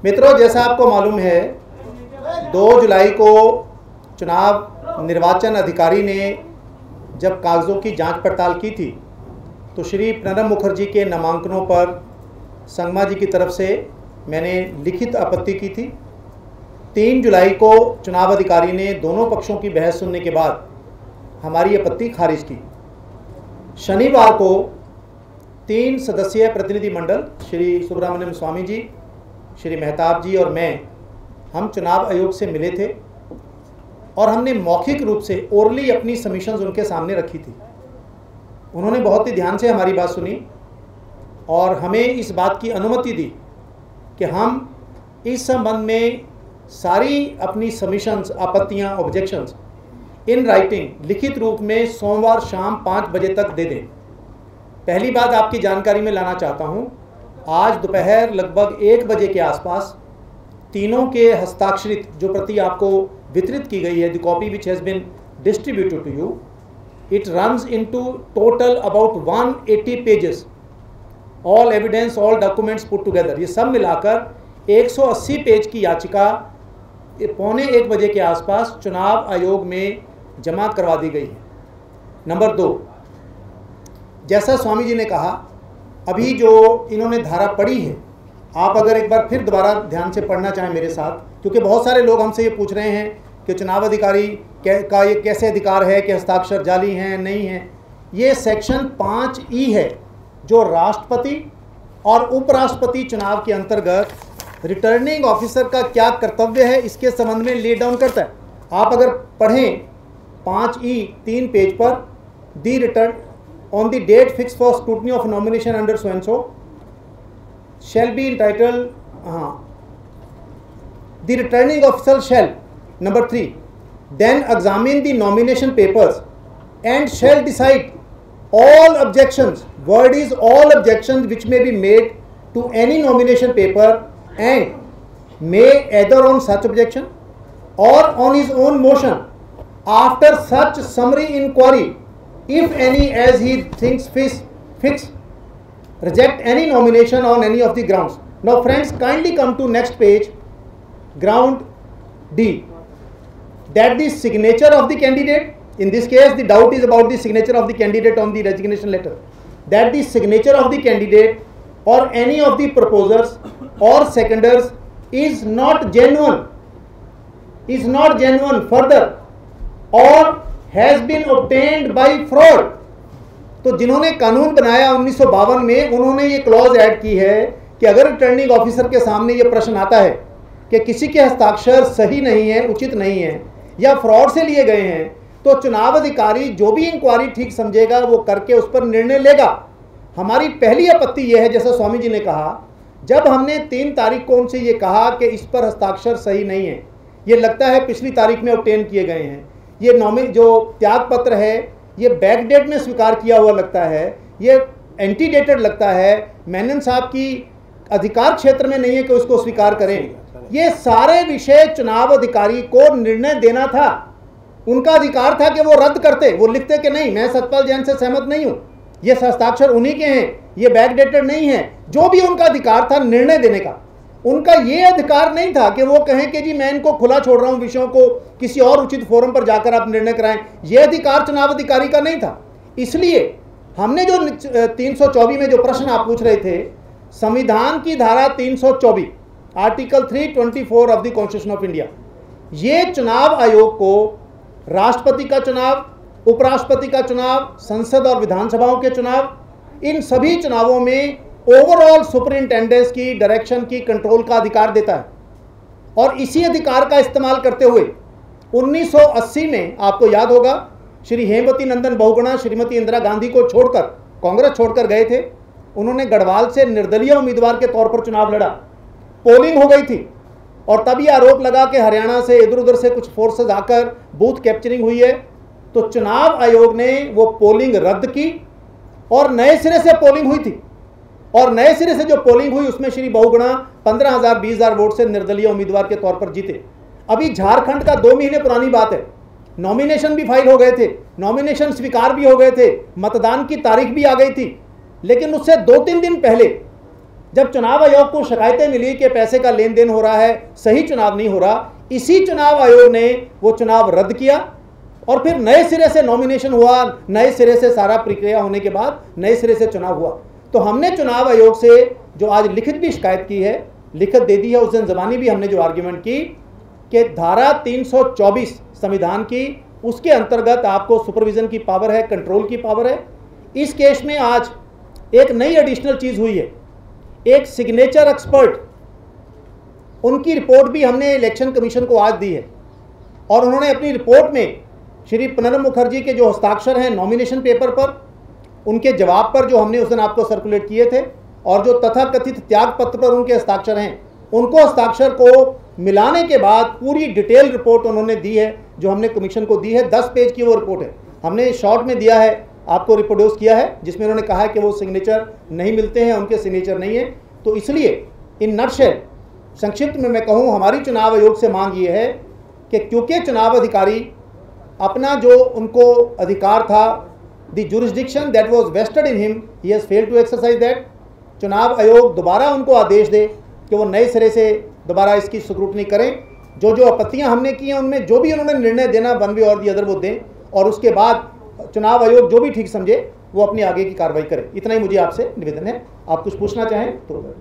मित्रों, जैसा आपको मालूम है 2 जुलाई को चुनाव निर्वाचन अधिकारी ने जब कागज़ों की जांच पड़ताल की थी तो श्री प्रणब मुखर्जी के नामांकनों पर संगमा जी की तरफ से मैंने लिखित आपत्ति की थी। 3 जुलाई को चुनाव अधिकारी ने दोनों पक्षों की बहस सुनने के बाद हमारी आपत्ति खारिज की। शनिवार को 3 सदस्यीय प्रतिनिधि मंडल श्री सुब्रमण्यम स्वामी जी, श्री मेहताब जी और मैं, हम चुनाव आयोग से मिले थे और हमने मौखिक रूप से ओरली अपनी सबमिशंस उनके सामने रखी थी। उन्होंने बहुत ही ध्यान से हमारी बात सुनी और हमें इस बात की अनुमति दी कि हम इस संबंध में सारी अपनी सबमिशंस, आपत्तियां, ऑब्जेक्शंस इन राइटिंग लिखित रूप में सोमवार शाम 5 बजे तक दे दें। पहली बात आपकी जानकारी में लाना चाहता हूं, आज दोपहर लगभग 1 बजे के आसपास तीनों के हस्ताक्षरित जो प्रति आपको वितरित की गई है, the copy which has been distributed to you, it runs into total about 180 pages, all evidence, all documents put together. ये सब मिलाकर 180 पेज की याचिका 1:15 बजे के आसपास चुनाव आयोग में जमा करवा दी गई है। नंबर 2, जैसा स्वामी जी ने कहा, अभी जो इन्होंने धारा पढ़ी है, आप अगर एक बार फिर दोबारा ध्यान से पढ़ना चाहें मेरे साथ, क्योंकि बहुत सारे लोग हमसे ये पूछ रहे हैं कि चुनाव अधिकारी का ये कैसे अधिकार है कि हस्ताक्षर जाली हैं नहीं हैं। ये सेक्शन 5E है जो राष्ट्रपति और उपराष्ट्रपति चुनाव के अंतर्गत रिटर्निंग ऑफिसर का क्या कर्तव्य है इसके संबंध में ले डाउन करता है। आप अगर पढ़ें 5E 3 पेज पर, दी return on the date fixed for scrutiny of nomination under so and so shall be entitled, the returning officer shall, number 3, then examine the nomination papers and shall decide all objections, word is all objections which may be made to any nomination paper, and may either on such objection or on his own motion after such summary inquiry, if any, as he thinks fits, reject any nomination on any of the grounds. Now friends, kindly come to next page, ground D, that the signature of the candidate, in this case the doubt is about the signature of the candidate on the resignation letter, that the signature of the candidate or any of the proposers or seconders is not genuine further or has been obtained by fraud। तो जिन्होंने कानून बनाया 1952 में, उन्होंने ये clause add की है कि अगर रिटर्निंग ऑफिसर के सामने ये प्रश्न आता है कि किसी के हस्ताक्षर सही नहीं है, उचित नहीं है या फ्रॉड से लिए गए हैं, तो चुनाव अधिकारी जो भी इंक्वायरी ठीक समझेगा वो करके उस पर निर्णय लेगा। हमारी पहली आपत्ति यह है, जैसा स्वामी जी ने कहा, जब हमने 3 तारीख को उनसे ये कहा कि इस पर हस्ताक्षर सही नहीं है, ये लगता है पिछली तारीख में ऑब्टेन किए गए हैं, ये जो त्याग पत्र है ये बैक डेट में स्वीकार किया हुआ लगता है, ये एंटीडेटेड लगता है, मेनन साहब की अधिकार क्षेत्र में नहीं है कि उसको स्वीकार करें। ये सारे विषय चुनाव अधिकारी को निर्णय देना था, उनका अधिकार था कि वो रद्द करते, वो लिखते कि नहीं मैं सतपाल जैन से सहमत नहीं हूँ, ये हस्ताक्षर उन्हीं के हैं, ये बैक डेटेड नहीं है। जो भी उनका अधिकार था निर्णय देने का, उनका ये अधिकार नहीं था कि वो कहें कि जी मैं इनको खुला छोड़ रहा हूं, विषयों को किसी और उचित फोरम पर जाकर आप निर्णय कराएं। ये अधिकार चुनाव अधिकारी का नहीं था। इसलिए हमने जो 324 में जो प्रश्न आप पूछ रहे थे, संविधान की धारा 324 article 324 of the constitution of India, ये चुनाव आयोग को राष्ट्रपति का चुनाव, उपराष्ट्रपति का चुनाव, संसद और विधानसभाओं के चुनाव, इन सभी चुनावों में ओवरऑल सुपरिंटेंडेंस की, डायरेक्शन की, कंट्रोल का अधिकार देता है। और इसी अधिकार का इस्तेमाल करते हुए 1980 में आपको याद होगा श्री हेमवती नंदन बहुगुणा श्रीमती इंदिरा गांधी को छोड़कर, कांग्रेस छोड़कर गए थे। उन्होंने गढ़वाल से निर्दलीय उम्मीदवार के तौर पर चुनाव लड़ा, पोलिंग हो गई थी और तभी आरोप लगा कि हरियाणा से इधर उधर से कुछ फोर्सेज आकर बूथ कैप्चरिंग हुई है। तो चुनाव आयोग ने वो पोलिंग रद्द की और नए सिरे से पोलिंग हुई थी, और नए सिरे से जो पोलिंग हुई उसमें श्री बहुगुणा 15,000 20,000 वोट से निर्दलीय उम्मीदवार के तौर पर जीते। अभी झारखंड का 2 महीने पुरानी बात है, नॉमिनेशन भी फाइल हो गए थे, नॉमिनेशन स्वीकार भी हो गए थे, मतदान की तारीख भी आ गई थी, लेकिन उससे 2-3 दिन पहले जब चुनाव आयोग को शिकायतें मिली कि पैसे का लेन देन हो रहा है, सही चुनाव नहीं हो रहा, इसी चुनाव आयोग ने वो चुनाव रद्द किया और फिर नए सिरे से नॉमिनेशन हुआ, नए सिरे से सारा प्रक्रिया होने के बाद नए सिरे से चुनाव हुआ। तो हमने चुनाव आयोग से जो आज लिखित भी शिकायत की है, लिखित दे दी है, उस दिन ज़बानी भी हमने जो आर्ग्यूमेंट की कि धारा 324 संविधान की, उसके अंतर्गत आपको सुपरविजन की पावर है, कंट्रोल की पावर है। इस केस में आज एक नई एडिशनल चीज़ हुई है, एक सिग्नेचर एक्सपर्ट, उनकी रिपोर्ट भी हमने इलेक्शन कमीशन को आज दी है और उन्होंने अपनी रिपोर्ट में श्री प्रणब मुखर्जी के जो हस्ताक्षर हैं नॉमिनेशन पेपर पर, उनके जवाब पर जो हमने उस दिन आपको सर्कुलेट किए थे, और जो तथाकथित त्याग पत्र पर उनके हस्ताक्षर हैं, उनको हस्ताक्षर को मिलाने के बाद पूरी डिटेल रिपोर्ट उन्होंने दी है, जो हमने कमीशन को दी है। 10 पेज की वो रिपोर्ट है, हमने शॉर्ट में दिया है, आपको रिप्रोड्यूस किया है, जिसमें उन्होंने कहा है कि वो सिग्नेचर नहीं मिलते हैं, उनके सिग्नेचर नहीं है। तो इसलिए इन नटशेल, संक्षिप्त में मैं कहूँ, हमारी चुनाव आयोग से मांग ये है कि क्योंकि चुनाव अधिकारी अपना जो उनको अधिकार था, the jurisdiction that was vested in him, he has failed to exercise that. चुनाव आयोग दोबारा उनको आदेश दे कि वो नए सिरे से दोबारा इसकी स्क्रूटनी करें, जो जो आपत्तियां हमने की हैं उनमें जो भी उन्होंने निर्णय देना वन वे और दी अदर वो दें, और उसके बाद चुनाव आयोग जो भी ठीक समझे वो अपनी आगे की कार्रवाई करे। इतना ही मुझे आपसे निवेदन है। आप कुछ पूछना चाहें तो।